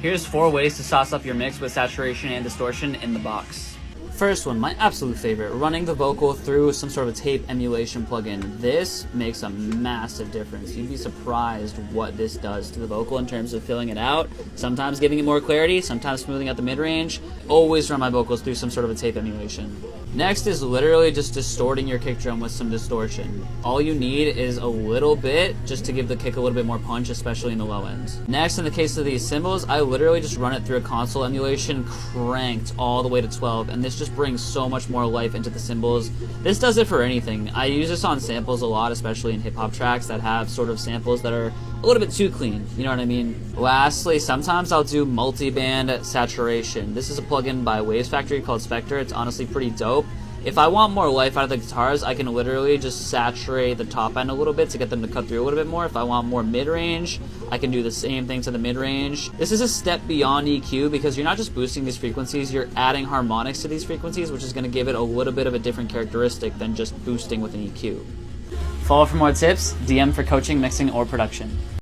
Here's 4 ways to sauce up your mix with saturation and distortion in the box. First one, my absolute favorite, running the vocal through some sort of a tape emulation plugin. This makes a massive difference. You'd be surprised what this does to the vocal in terms of filling it out, sometimes giving it more clarity, sometimes smoothing out the mid-range. Always run my vocals through some sort of a tape emulation. Next is literally just distorting your kick drum with some distortion. All you need is a little bit just to give the kick a little bit more punch, especially in the low ends. Next, in the case of these cymbals, I literally just run it through a console emulation cranked all the way to 12, and this just brings so much more life into the cymbals. This does it for anything. I use this on samples a lot, especially in hip-hop tracks that have sort of samples that are a little bit too clean, you know what I mean? Lastly, sometimes I'll do multiband saturation. This is a plugin by Waves Factory called Spectre. It's honestly pretty dope. If I want more life out of the guitars, I can literally just saturate the top end a little bit to get them to cut through a little bit more. If I want more mid-range, I can do the same thing to the mid-range. This is a step beyond EQ because you're not just boosting these frequencies, you're adding harmonics to these frequencies, which is going to give it a little bit of a different characteristic than just boosting with an EQ. Follow for more tips, DM for coaching, mixing, or production.